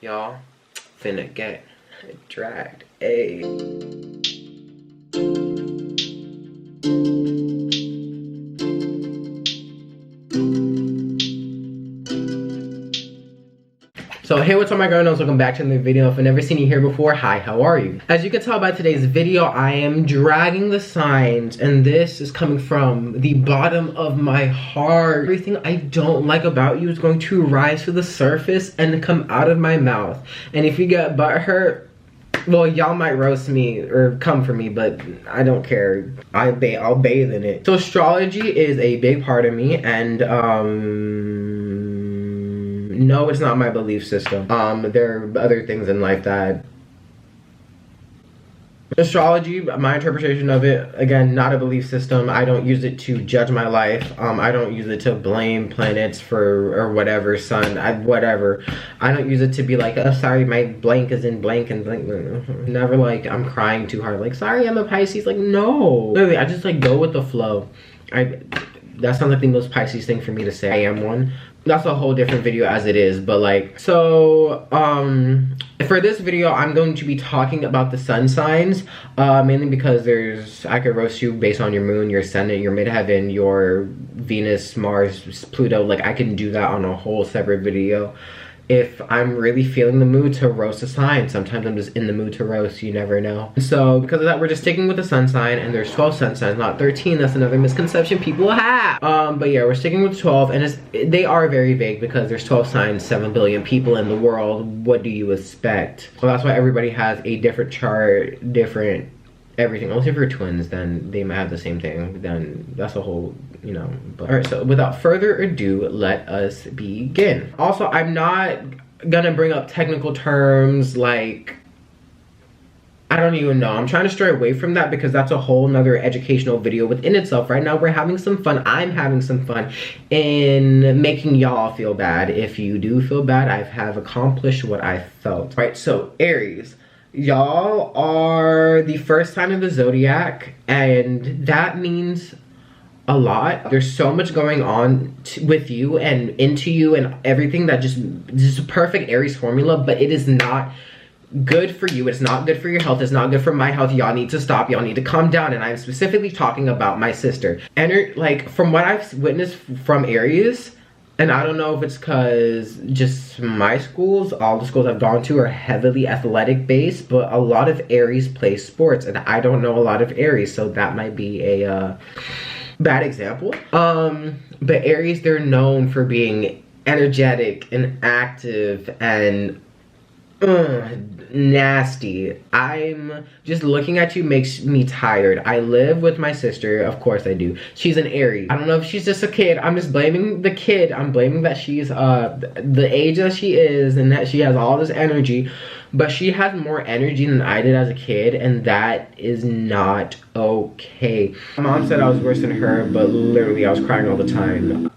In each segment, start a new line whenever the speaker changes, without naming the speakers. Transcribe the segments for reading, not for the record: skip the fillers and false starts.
Y'all finna get dragged. Ayy. So hey, what's up my girls, welcome back to another video. If I've never seen you here before, hi, how are you? As you can tell by today's video, I am dragging the signs, and this is coming from the bottom of my heart. Everything I don't like about you is going to rise to the surface and come out of my mouth. And if you get butthurt, well, y'all might roast me or come for me, but I don't care. I'll bathe in it. So astrology is a big part of me, and no, it's not my belief system. There are other things in life that... Astrology, my interpretation of it, again, not a belief system. I don't use it to judge my life. I don't use it to blame planets for, or whatever, sun, whatever. I don't use it to be like, oh, sorry, my blank is in blank and blank. Never like, I'm crying too hard. Like, sorry, I'm a Pisces. Like, no. Literally, I just like go with the flow. That sounds like the most Pisces thing for me to say. I am one. That's a whole different video as it is, but like, so for this video I'm going to be talking about the sun signs, mainly because I could roast you based on your moon, your ascendant, your midheaven, your Venus, Mars, Pluto. Like, I can do that on a whole separate video if I'm really feeling the mood to roast a sign. Sometimes I'm just in the mood to roast, you never know. So because of that, we're just sticking with the sun sign, and there's 12 sun signs, not 13. That's another misconception people have. But yeah, we're sticking with 12, and they are very vague because there's 12 signs, 7 billion people in the world. What do you expect? Well, that's why everybody has a different chart, different everything. Only if you're twins, then they might have the same thing. Then that's a whole, you know. But all right, so without further ado, let us begin. Also, I'm not gonna bring up technical terms like, I don't even know. I'm trying to stray away from that because that's a whole nother educational video within itself. Right now we're having some fun. I'm having some fun in making y'all feel bad. If you do feel bad, I have accomplished what I felt. Right, so Aries. Y'all are the first sign of the zodiac, and that means a lot. There's so much going on with you and into you and everything that just a perfect Aries formula, but it is not good for you. It's not good for your health. It's not good for my health. Y'all need to stop. Y'all need to calm down. And I'm specifically talking about my sister. And like, from what I've witnessed from Aries, and I don't know if it's because just my schools, all the schools I've gone to are heavily athletic based, but a lot of Aries play sports, and I don't know a lot of Aries, so that might be a bad example. But Aries, they're known for being energetic and active and nasty. I'm just looking at you makes me tired. I live with my sister, of course I do. She's an Aries. I don't know if she's just a kid. I'm just blaming the kid. I'm blaming that she's the age that she is and that she has all this energy, but she has more energy than I did as a kid, and that is not okay. My mom said I was worse than her, but literally I was crying all the time.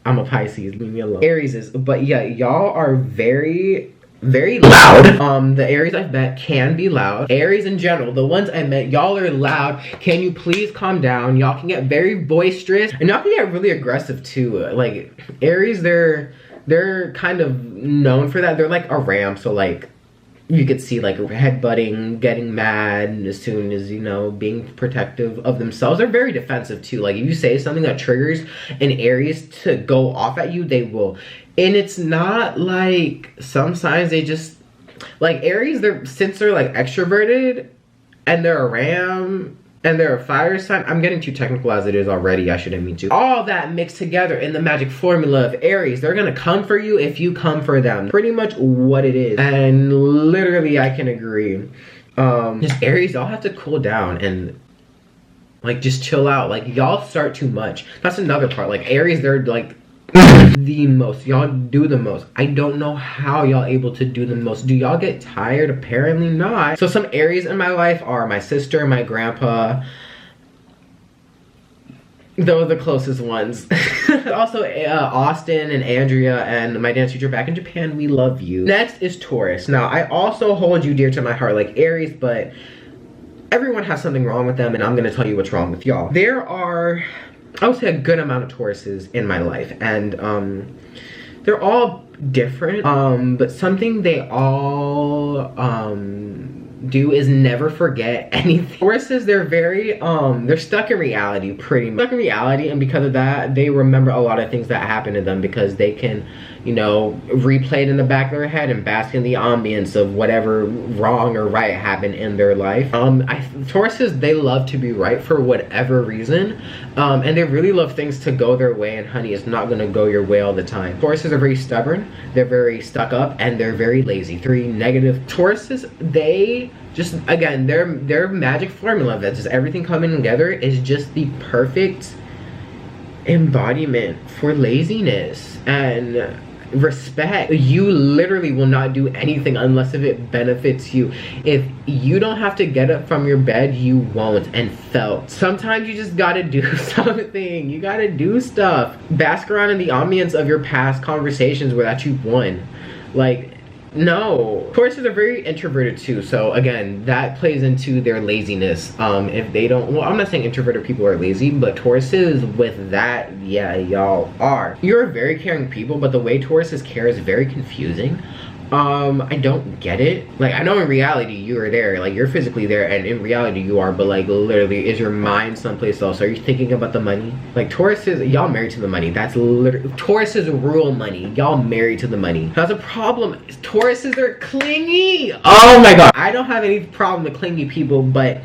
I'm a Pisces, leave me alone. Aries is, but yeah, y'all are very loud. The Aries I've met can be loud. Aries in general, the ones I met, y'all are loud. Can you please calm down? Y'all can get very boisterous, and y'all can get really aggressive too. Like, Aries, they're kind of known for that. They're like a ram, so like, you could see like headbutting, getting mad as soon as, you know, being protective of themselves. They're very defensive too. Like, if you say something that triggers an Aries to go off at you, they will. And it's not like some signs, they just, like Aries, since they're like extroverted and they're a ram and they're a fire sign, I'm getting too technical as it is already, I shouldn't mean to. All that mixed together in the magic formula of Aries, they're gonna come for you if you come for them. Pretty much what it is. And literally I can agree. Just Aries, y'all have to cool down and like just chill out. Like, y'all start too much. That's another part. Like, Aries, they're like the most. Y'all do the most. I don't know how y'all able to do the most. Do y'all get tired? Apparently not. So some Aries in my life are my sister, my grandpa. Those are the closest ones. Also Austin and Andrea and my dance teacher back in Japan, we love you. Next is Taurus. Now, I also hold you dear to my heart like Aries, but everyone has something wrong with them, and I'm gonna tell you what's wrong with y'all. There are, I would say, a good amount of Tauruses in my life, and they're all different, but something they all do is never forget anything. Tauruses, they're very they're stuck in reality, pretty much stuck in reality, and because of that they remember a lot of things that happen to them, because they can, you know, replay it in the back of their head and bask in the ambience of whatever wrong or right happened in their life. Tauruses, they love to be right for whatever reason, and they really love things to go their way, and honey, it's not gonna go your way all the time. Tauruses are very stubborn, they're very stuck up, and they're very lazy. 3 negative. Tauruses, they just, again, their magic formula that's just everything coming together is just the perfect embodiment for laziness and respect. You literally will not do anything unless if it benefits you. If you don't have to get up from your bed, you won't. And felt, sometimes you just gotta do something. You gotta do stuff. Bask around in the ambience of your past conversations where that you've won. Like, no. Tauruses are very introverted too, so again, that plays into their laziness. If they don't, well, I'm not saying introverted people are lazy, but Tauruses with that, yeah, y'all are. You're very caring people, but the way Tauruses care is very confusing. I don't get it. Like, I know in reality you are there, like you're physically there, and in reality you are, but like literally, is your mind someplace else? Are you thinking about the money? Like Tauruses, y'all married to the money. That's literally, Tauruses rule money. Y'all married to the money. That's a problem. Tauruses are clingy. Oh my god. I don't have any problem with clingy people, but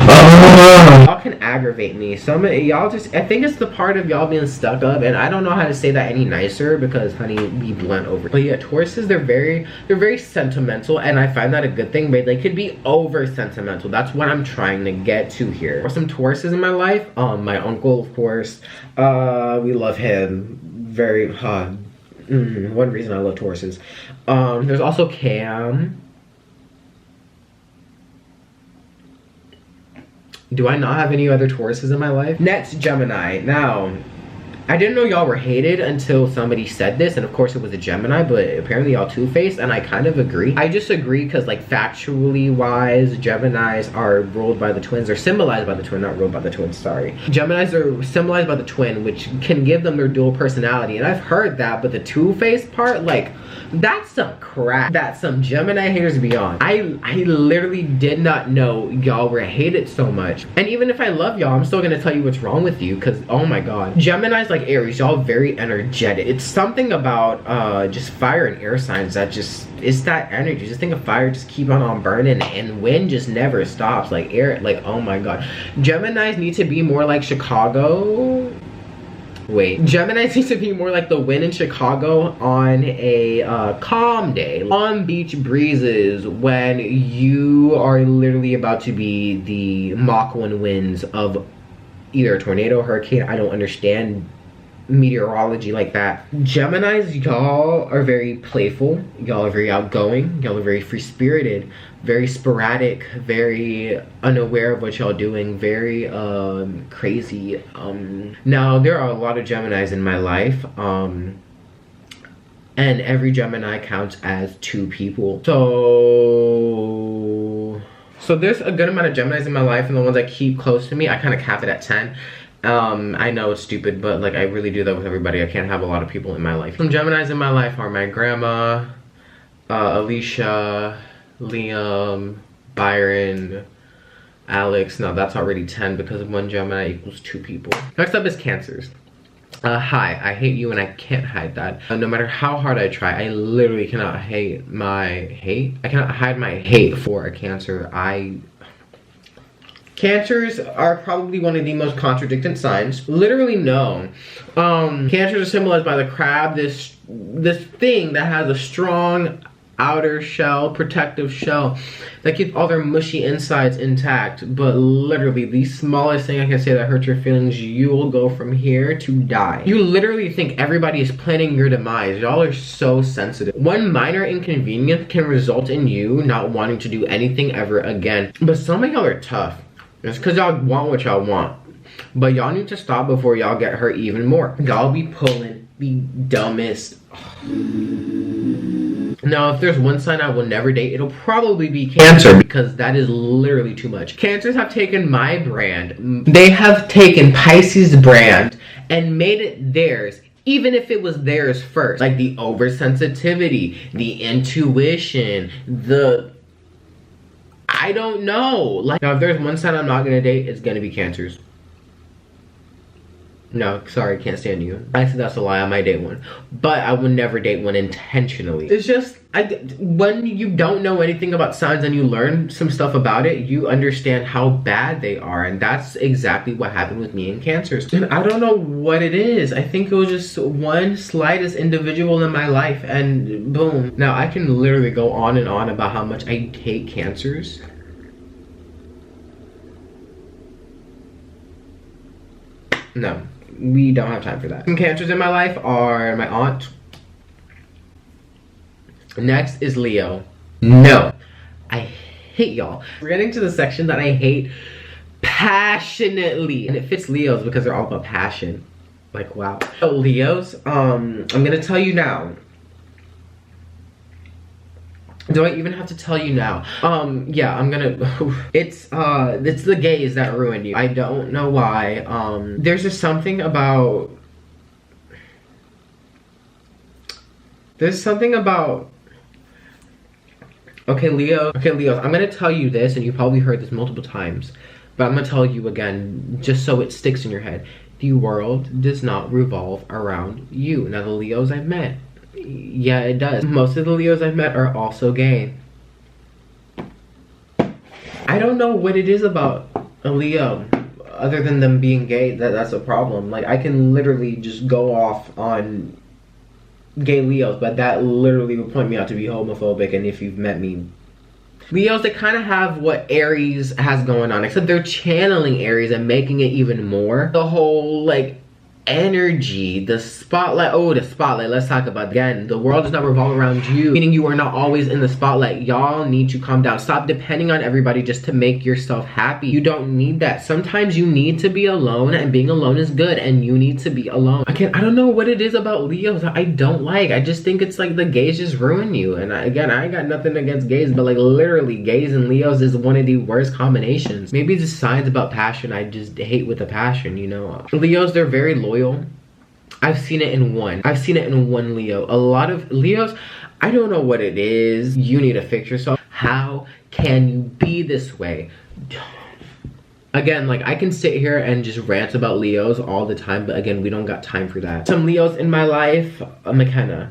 y'all can aggravate me. Some of y'all just, I think it's the part of y'all being stuck up, and I don't know how to say that any nicer because honey, be blunt over it. But yeah, Tauruses, they're very sentimental, and I find that a good thing, but they could be over sentimental. That's what I'm trying to get to here. There's some Tauruses in my life. My uncle, of course, we love him very. One reason I love Tauruses. There's also Cam. Do I not have any other Tauruses in my life? Next, Gemini. Now, I didn't know y'all were hated until somebody said this, and of course it was a Gemini, but apparently y'all two-faced, and I kind of agree. I just agree because, like, factually wise, Geminis are ruled by the twins, or symbolized by the twin, not ruled by the twins, sorry. Geminis are symbolized by the twin, which can give them their dual personality, and I've heard that, but the two-faced part, like, that's some crap that some Gemini haters be on. I literally did not know y'all were hated so much. And even if I love y'all, I'm still gonna tell you what's wrong with you, because oh my god. Gemini's like Aries, y'all very energetic. It's something about just fire and air signs that just, it's that energy. Just think of fire just keep on burning, and wind just never stops. Like air, like oh my god. Geminis need to be more like Chicago. Wait, Geminis need to be more like the wind in Chicago on a calm day. On beach breezes when you are literally about to be the Mach 1 winds of either a tornado, hurricane. I don't understand meteorology like that. Geminis, y'all are very playful. Y'all are very outgoing. Y'all are very free-spirited, very sporadic, very unaware of what y'all doing, very crazy. Now there are a lot of Geminis in my life, and every Gemini counts as 2 people. So there's a good amount of Geminis in my life, and the ones that keep close to me, I kind of cap it at 10. I know it's stupid, but like I really do that with everybody. I can't have a lot of people in my life. Some Geminis in my life are my grandma, Alicia, Liam, Byron, Alex. No, that's already 10 because 1 Gemini equals 2 people. Next up is Cancers. Hi, I hate you and I can't hide that. No matter how hard I try, I literally cannot I cannot hide my hate for a Cancer. Cancers are probably one of the most contradicted signs literally known. Cancers are symbolized by the crab, this thing that has a strong outer shell, protective shell, that keeps all their mushy insides intact. But literally, the smallest thing I can say that hurts your feelings, you will go from here to die. You literally think everybody is planning your demise. Y'all are so sensitive. One minor inconvenience can result in you not wanting to do anything ever again. But some of y'all are tough. It's because y'all want what y'all want. But y'all need to stop before y'all get hurt even more. Y'all be pulling the dumbest. Now, if there's one sign I will never date, it'll probably be Cancer, because that is literally too much. Cancers have taken my brand. They have taken Pisces' brand and made it theirs, even if it was theirs first. Like the oversensitivity, the intuition, I don't know. Like, now if there's one sign I'm not gonna date, it's gonna be Cancers. No, sorry, can't stand you. I said that's a lie, I might date one. But I would never date one intentionally. It's just, when you don't know anything about signs and you learn some stuff about it, you understand how bad they are. And that's exactly what happened with me and Cancers. And I don't know what it is. I think it was just one slightest individual in my life and boom. Now I can literally go on and on about how much I hate Cancers. No. We don't have time for that. Some Cancers in my life are my aunt. Next is Leo. No. I hate y'all. We're getting to the section that I hate passionately. And it fits Leos because they're all about passion. Like, wow. So Leos, I'm gonna tell you now. Do I even have to tell you now? Yeah, I'm gonna, it's the gays that ruin you. I don't know why. There's just something about, okay, Leos, I'm gonna tell you this, and you probably heard this multiple times, but I'm gonna tell you again, just so it sticks in your head. The world does not revolve around you. Now, the Leos I've met, yeah, it does. Most of the Leos I've met are also gay. I don't know what it is about a Leo, other than them being gay, that's a problem. Like, I can literally just go off on gay Leos, but that literally would point me out to be homophobic, and if you've met me. Leos, they kind of have what Aries has going on, except they're channeling Aries and making it even more. The whole, like, energy, the spotlight. Oh, the spotlight, let's talk about that. Again, the world does not revolve around you, meaning you are not always in the spotlight. Y'all need to calm down. Stop depending on everybody just to make yourself happy. You don't need that. Sometimes you need to be alone, and being alone is good, and you need to be alone. I don't know what it is about Leos I don't like. I just think it's like the gays just ruin you. And again, I ain't got nothing against gays, but like literally gays and Leos is one of the worst combinations. Maybe it's just signs about passion I just hate with a passion, you know. Leos, they're very loyal. I've seen it in one. I've seen it in one Leo. A lot of Leos, I don't know what it is. You need to fix yourself. How can you be this way? Again, like, I can sit here and just rant about Leos all the time, but again, we don't got time for that. Some Leos in my life, McKenna.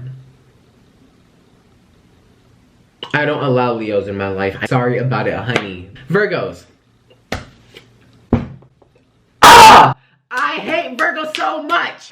I don't allow Leos in my life. I'm sorry about it, honey. Virgos. I hate Virgo so much.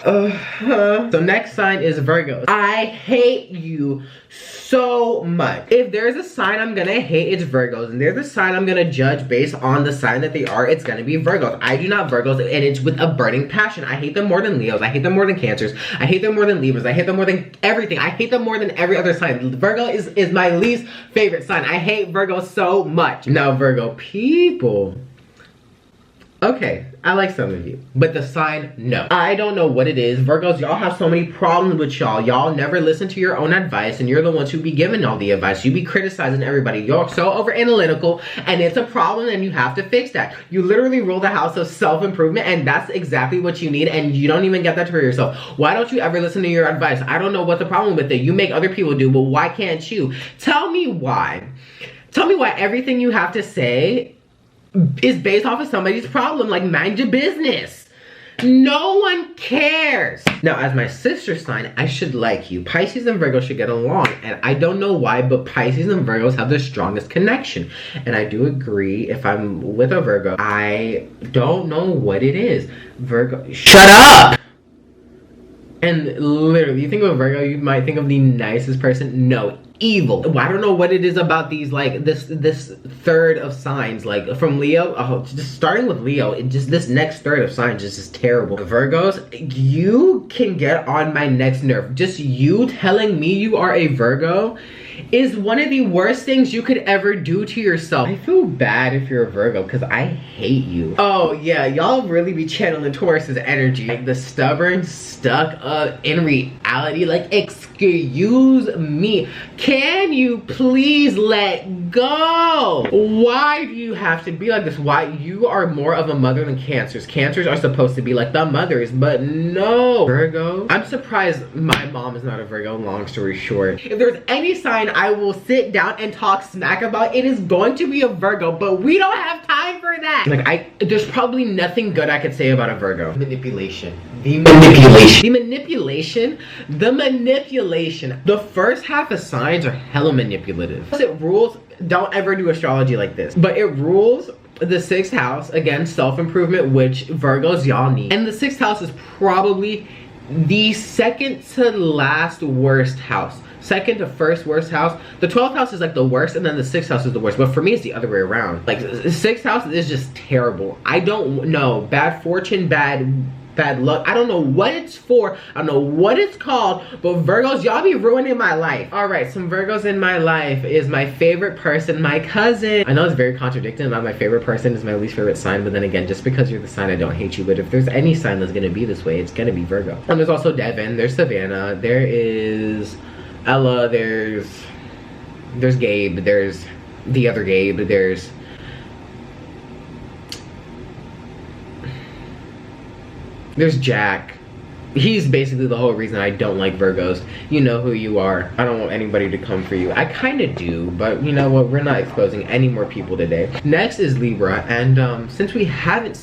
So next sign is Virgos. I hate you so much. If there's a sign I'm gonna hate, it's Virgos. And there's a sign I'm gonna judge based on the sign that they are, it's gonna be Virgos. I do not Virgos, and it's with a burning passion. I hate them more than Leos. I hate them more than Cancers. I hate them more than Libras. I hate them more than everything. I hate them more than every other sign. Virgo is my least favorite sign. I hate Virgo so much. Now, Virgo people. Okay, I like some of you, but the sign, no. I don't know what it is. Virgos, y'all have so many problems with y'all. Y'all never listen to your own advice, and you're the ones who be giving all the advice. You be criticizing everybody. You're so over analytical, and it's a problem, and you have to fix that. You literally rule the house of self-improvement, and that's exactly what you need, and you don't even get that for yourself. Why don't you ever listen to your advice? I don't know what the problem with it. You make other people do, but why can't you? Tell me why. Tell me why everything you have to say is based off of somebody's problem. Like, mind your business. No one cares. Now, as my sister sign, I should like you. Pisces and Virgo should get along, and I don't know why, but Pisces and Virgos have the strongest connection. And I do agree, if I'm with a Virgo, I don't know what it is. Virgo, shut up! And literally, you think of Virgo, you might think of the nicest person. No, evil. I don't know what it is about these, like, this third of signs, like from Leo. Oh, just starting with Leo, this next third of signs is just terrible. Virgos, you can get on my next nerve. Just you telling me you are a Virgo is one of the worst things you could ever do to yourself. I feel bad if you're a Virgo because I hate you. Oh yeah, y'all really be channeling Taurus's energy. Like the stubborn, stuck up in reality. Like, excuse me. Can you please let go? Why do you have to be like this? Why? You are more of a mother than Cancers. Cancers are supposed to be like the mothers, but no. Virgo. I'm surprised my mom is not a Virgo, long story short. If there's any sign I will sit down and talk smack about, it is going to be a Virgo, but we don't have time for that. Like, there's probably nothing good I could say about a Virgo. Manipulation. The manipulation. The first half of signs are hella manipulative. It rules, don't ever do astrology like this, but it rules the sixth house, again, self-improvement, which Virgos, y'all need. And the sixth house is probably the second to last worst house. Second to first worst house. The 12th house is like the worst, and then the 6th house is the worst. But for me, it's the other way around. Like, the 6th house is just terrible. I don't know. Bad fortune, bad luck. I don't know what it's for. I don't know what it's called. But Virgos, y'all be ruining my life. Alright, some Virgos in my life is my favorite person, my cousin. I know it's very contradicting. Not my favorite person is my least favorite sign. But then again, just because you're the sign, I don't hate you. But if there's any sign that's going to be this way, it's going to be Virgo. And there's also Devin. There's Savannah. There is Ella, there's Gabe, there's the other Gabe, there's Jack. He's basically the whole reason I don't like Virgos. You know who you are. I don't want anybody to come for you. I kind of do, but you know what? We're not exposing any more people today. Next is Libra, and since we haven't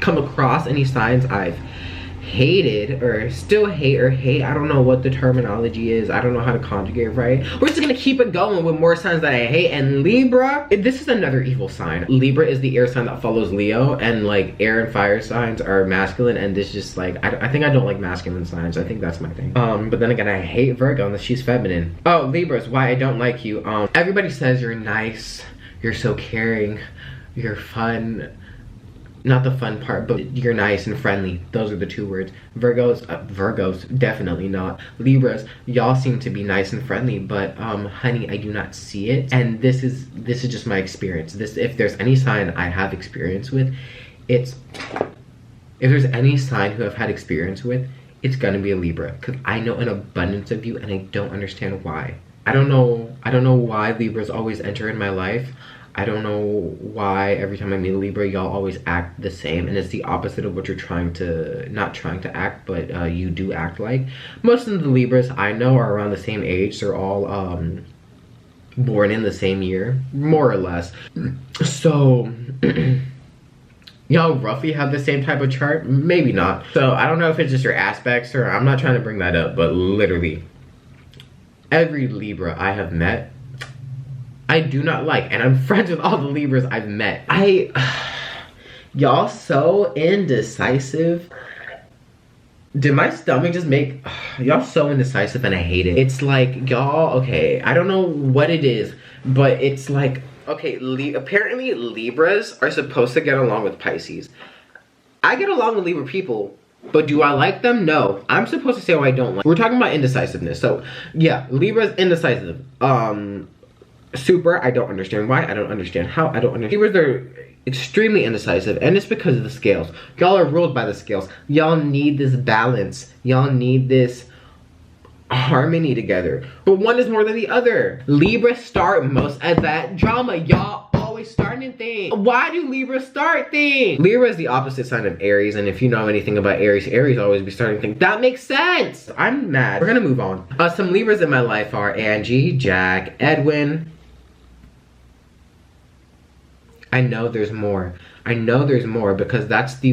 come across any signs I've hated or still hate, I don't know what the terminology is, I don't know how to conjugate right. We're just gonna keep it going with more signs that I hate. And Libra, this is another evil sign. Libra is the air sign that follows Leo, and like air and fire signs are masculine, and this just like I think I don't like masculine signs. I think that's my thing. But then again, I hate Virgo unless she's feminine. Oh, Libras, why I don't like you. Everybody says you're nice, you're so caring, you're fun. Not the fun part, but you're nice and friendly. Those are the two words. Virgos, definitely not. Libras, y'all seem to be nice and friendly, but honey, I do not see it. And this is just my experience. If there's any sign I have experience with, if there's any sign who I've had experience with, it's gonna be a Libra. Because I know an abundance of you, and I don't understand why. I don't know why Libras always enter in my life. I don't know why every time I meet a Libra, y'all always act the same, and it's the opposite of what you're not trying to act, but you do act like. Most of the Libras I know are around the same age. They're all born in the same year, more or less. So y'all roughly have the same type of chart, maybe not. So I don't know if it's just your aspects, or I'm not trying to bring that up, but literally every Libra I have met, I do not like, and I'm friends with all the Libras I've met. Y'all so indecisive. Did my stomach just make, y'all so indecisive, and I hate it. It's like, y'all, okay, I don't know what it is, but it's like, okay, apparently Libras are supposed to get along with Pisces. I get along with Libra people, but do I like them? No. I'm supposed to say what I don't like. We're talking about indecisiveness. So, yeah, Libra's indecisive. Super, I don't understand why, I don't understand how, I don't understand. Libras are extremely indecisive, and it's because of the scales. Y'all are ruled by the scales. Y'all need this balance. Y'all need this harmony together. But one is more than the other. Libra start most of that drama. Y'all always starting things. Why do Libra start things? Libra is the opposite sign of Aries, and if you know anything about Aries, Aries always be starting things. That makes sense. I'm mad. We're gonna move on. Some Libras in my life are Angie, Jack, Edwin. I know there's more. I know there's more, because that's the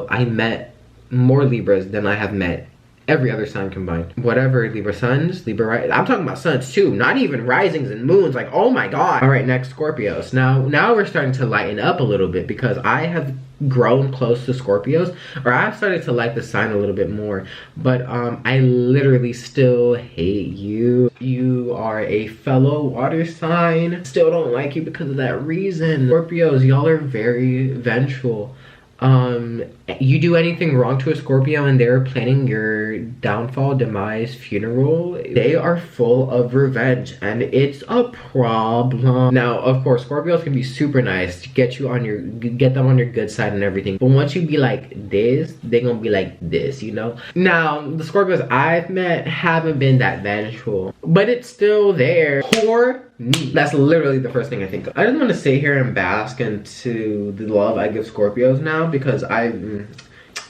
I met more Libras than I have met every other sign combined. Whatever, Libra suns, Libra rising. I'm talking about suns too, not even risings and moons. Like, oh my god. All right, next, Scorpios. Now we're starting to lighten up a little bit, because I have grown close to Scorpios, or I've started to like the sign a little bit more, but I literally still hate you. You are a fellow water sign. Still don't like you because of that reason. Scorpios, y'all are very vengeful. You do anything wrong to a Scorpio and they're planning your downfall, demise, funeral, they are full of revenge and it's a problem. Now, of course, Scorpios can be super nice to get them on your good side and everything. But once you be like this, they gonna be like this, you know? Now, the Scorpios I've met haven't been that vengeful, but it's still there. Poor me. That's literally the first thing I think of. I just want to sit here and bask into the love I give Scorpios now, because I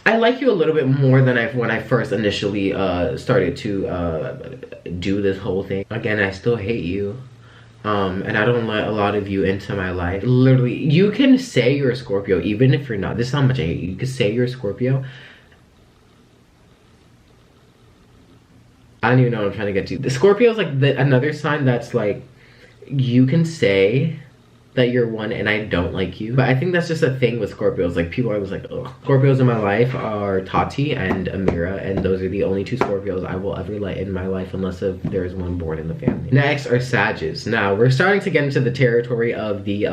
like you a little bit more than when I first initially started to do this whole thing. Again, I still hate you. And I don't let a lot of you into my life. Literally, you can say you're a Scorpio even if you're not. This is how much I hate you. You can say you're a Scorpio. I don't even know what I'm trying to get to. The Scorpio is like another sign that's like, you can say that you're one and I don't like you, but I think that's just a thing with Scorpios. Like, people are just like, ugh. Scorpios in my life are Tati and Amira, and those are the only two Scorpios I will ever let in my life, unless if there's one born in the family. Next are Sagittarius. Now we're starting to get into the territory of the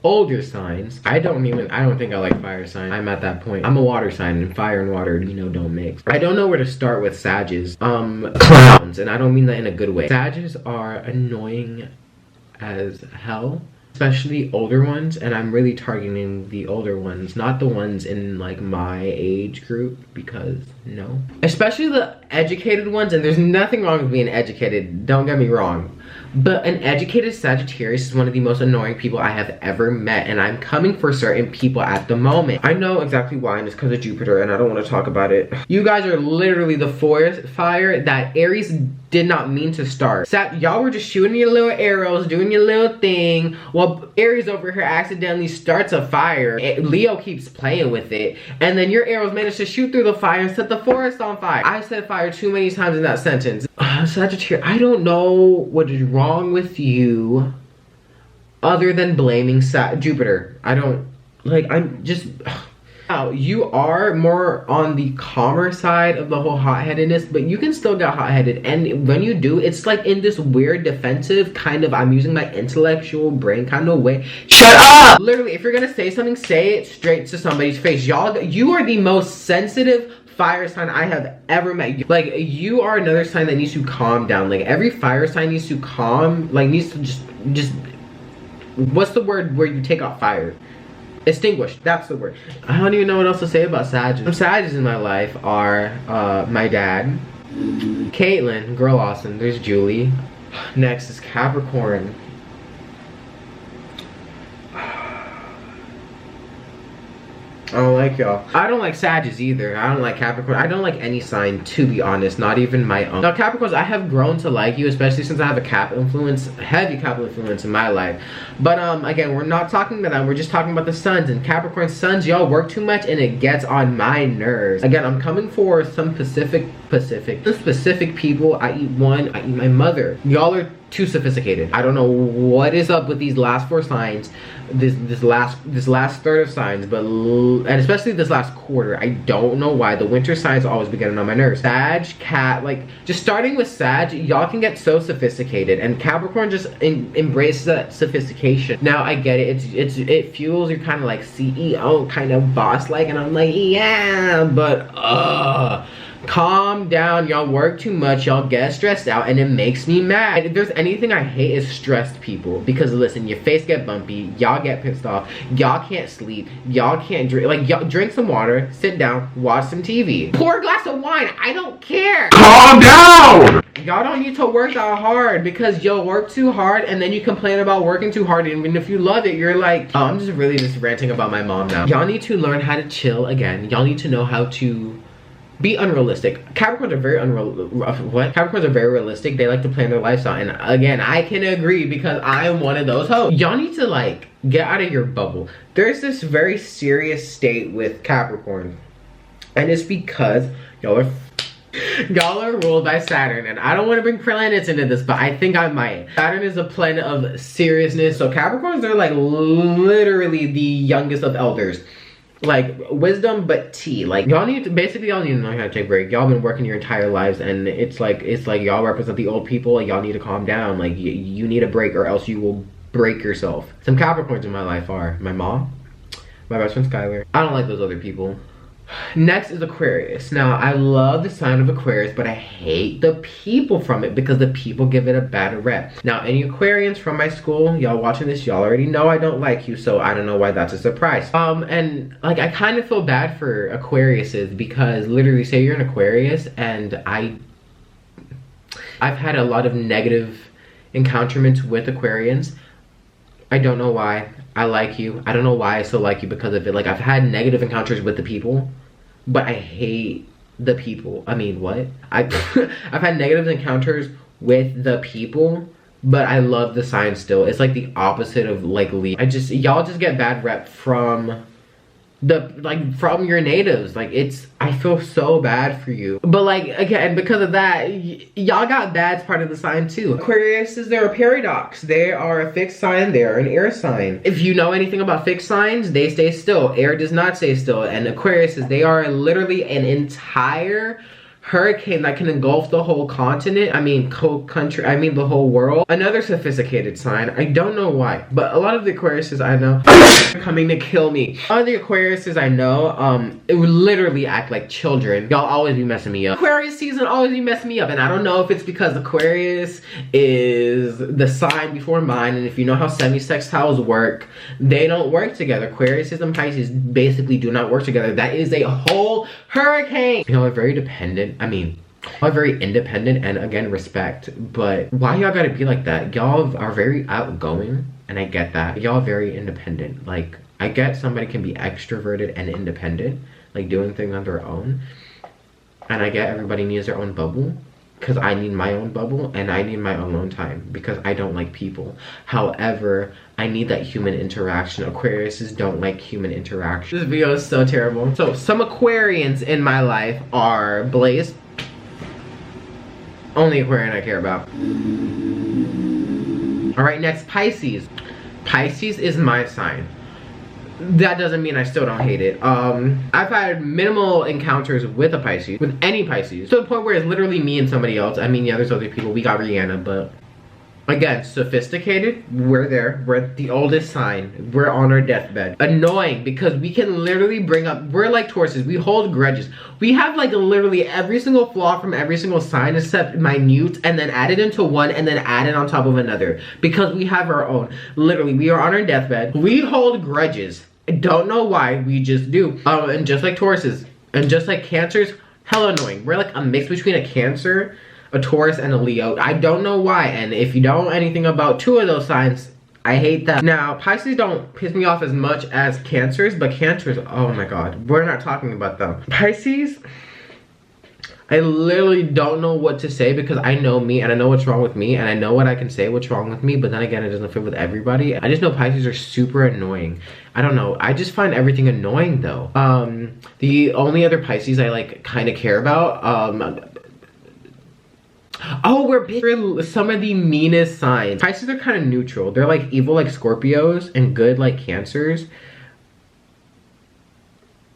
older signs. I don't think I like fire signs. I'm at that point. I'm a water sign, and fire and water, you know, don't mix. I don't know where to start with Sagittarius. Clowns, and I don't mean that in a good way. Sagittarius are annoying as hell, especially older ones, and I'm really targeting the older ones, not the ones in like my age group, because no. Especially the educated ones, and there's nothing wrong with being educated, don't get me wrong, but an educated Sagittarius is one of the most annoying people I have ever met, and I'm coming for certain people at the moment. I know exactly why, and it's because of Jupiter, and I don't want to talk about it. You guys are literally the forest fire that Aries did not mean to start. Y'all were just shooting your little arrows, doing your little thing, while Aries over here accidentally starts a fire. Leo keeps playing with it, and then your arrows managed to shoot through the fire and set the forest on fire. I said fire too many times in that sentence. Sagittarius, I don't know what is wrong with you other than blaming Jupiter. I'm just... Now, you are more on the calmer side of the whole hot-headedness, but you can still get hot-headed, and when you do, it's like in this weird defensive kind of, I'm using my intellectual brain kind of way. Shut up! Literally, if you're gonna say something, say it straight to somebody's face. Y'all, you are the most sensitive fire sign I have ever met. Like, you are another sign that needs to calm down. Like, every fire sign needs to needs to just what's the word where you take out fire? Extinguished, that's the word. I don't even know what else to say about Sagittarius. Some Sagittarius in my life are my dad, Caitlin, girl awesome, there's Julie. Next is Capricorn. I don't like y'all. I don't like Sagittarius either. I don't like Capricorn. I don't like any sign, to be honest, not even my own. Now, Capricorns, I have grown to like you, especially since I have a Cap influence, heavy Cap influence in my life. But again, we're not talking about that. We're just talking about the suns. And Capricorn suns, y'all work too much and it gets on my nerves. Again, I'm coming for some specific people. I eat my mother. Y'all are too sophisticated. I don't know what is up with these last four signs, this last third of signs, but and especially this last quarter. I don't know why the winter signs always be getting on my nerves. Sag, Cat, like just starting with Sag, y'all can get so sophisticated, and Capricorn just embraces that sophistication. Now I get it. It fuels your kind of like CEO kind of boss like, and I'm like, yeah, but calm down. Y'all work too much, y'all get stressed out, and it makes me mad. If there's anything I hate, is stressed people, because listen, your face get bumpy, y'all get pissed off, y'all can't sleep, y'all can't drink. Like, y'all drink some water, sit down, watch some TV, pour a glass of wine, I don't care. Calm down. Y'all don't need to work that hard, because you'll work too hard and then you complain about working too hard, and if you love it, you're like, oh, I'm just really just ranting about my mom now. Y'all need to learn how to chill again. Y'all need to know how to be unrealistic. Capricorns are very Capricorns are very realistic. They like to plan their lifestyle, and again, I can agree, because I am one of those hoes. Y'all need to like get out of your bubble. There's this very serious state with Capricorn, and it's because y'all are ruled by Saturn, and I don't want to bring planets into this, but I think I might. Saturn is a planet of seriousness, so Capricorns are like literally the youngest of elders. Like wisdom but tea. Like, y'all need to know how to take a break. Y'all been working your entire lives, and it's like y'all represent the old people, and y'all need to calm down. Like, you need a break, or else you will break yourself. Some Capricorns in my life are my mom, my best friend Skylar. I don't like those other people. Next is Aquarius. Now, I love the sign of Aquarius, but I hate the people from it because the people give it a bad rep. Now, any Aquarians from my school, y'all watching this, y'all already know I don't like you, so I don't know why that's a surprise. And like, I kind of feel bad for Aquariuses because literally, say you're an Aquarius, and I've had a lot of negative encounterments with Aquarians. I don't know why. I like you. I don't know why I still like you because of it. Like, I've had negative encounters with the people, but I hate the people. I mean, what? I've had negative encounters with the people, but I love the sign still. It's like the opposite of like Libra. Y'all just get bad rep from from your natives. Like, I feel so bad for you, but like, again, because of that, y'all got bad's part of the sign too. Aquarius they're a paradox. They are a fixed sign. They're an air sign. If you know anything about fixed signs, they stay still. Air does not stay still. And Aquarius they are literally an entire hurricane that can engulf the whole continent. I mean, whole country. I mean, the whole world. Another sophisticated sign. I don't know why, but a lot of the Aquariuses I know are coming to kill me. All the Aquariuses I know, it would literally act like children. Y'all always be messing me up. Aquarius season always be messing me up, and I don't know if it's because Aquarius is the sign before mine, and if you know how semi-sextiles work, they don't work together. Aquarius and Pisces basically do not work together. That is a whole hurricane. You know, they're very dependent. I mean, y'all are very independent, and again, respect, but why y'all gotta be like that? Y'all are very outgoing, and I get that. Y'all very independent. Like, I get somebody can be extroverted and independent, like doing things on their own, and I get everybody needs their own bubble, because I need my own bubble, and I need my own alone time, because I don't like people. However, I need that human interaction. Aquariuses don't like human interaction. This video is so terrible. So, some Aquarians in my life are Blaze. Only Aquarian I care about. Alright, next, Pisces. Pisces is my sign. That doesn't mean I still don't hate it. I've had minimal encounters with a Pisces, with any Pisces, to the point where it's literally me and somebody else. I mean, yeah, there's other people. We got Rihanna, but again, sophisticated, we're there. We're the oldest sign. We're on our deathbed. Annoying, because we can literally bring up, we're like Tauruses. We hold grudges. We have like literally every single flaw from every single sign except minute, and then add it into one, and then add it on top of another. Because we have our own. Literally, we are on our deathbed. We hold grudges. I don't know why, we just do. And just like Tauruses, and just like Cancers, hella annoying. We're like a mix between a Cancer, a Taurus, and a Leo. I don't know why, and if you don't know anything about two of those signs, I hate them. Now, Pisces don't piss me off as much as Cancers, but Cancers, oh my god, we're not talking about them. Pisces, I literally don't know what to say because I know me, and I know what's wrong with me, and I know what I can say what's wrong with me, but then again, it doesn't fit with everybody. I just know Pisces are super annoying. I don't know, I just find everything annoying though. The only other Pisces I like kind of care about, oh, we're some of the meanest signs. Pisces are kind of neutral. They're like evil like Scorpios and good like Cancers.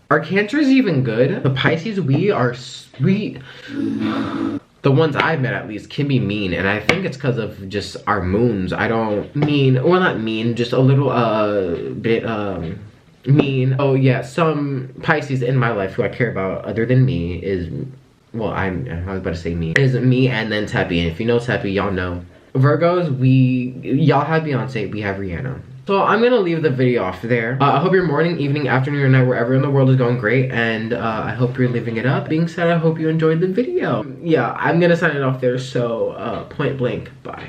Are Cancers even good? The Pisces, we are sweet. The ones I've met at least can be mean, and I think it's because of just our moons. I don't mean, well, not mean, just a little bit mean. Oh yeah, some Pisces in my life who I care about other than me is, well, I was about to say me, is me and then Teppy. And if you know Teppy, y'all know. Virgos, y'all have Beyonce, we have Rihanna. So I'm gonna leave the video off there. I hope your morning, evening, afternoon, or night, wherever in the world is going great, and I hope you're living it up. Being said, I hope you enjoyed the video. Yeah, I'm gonna sign it off there, so point blank, bye.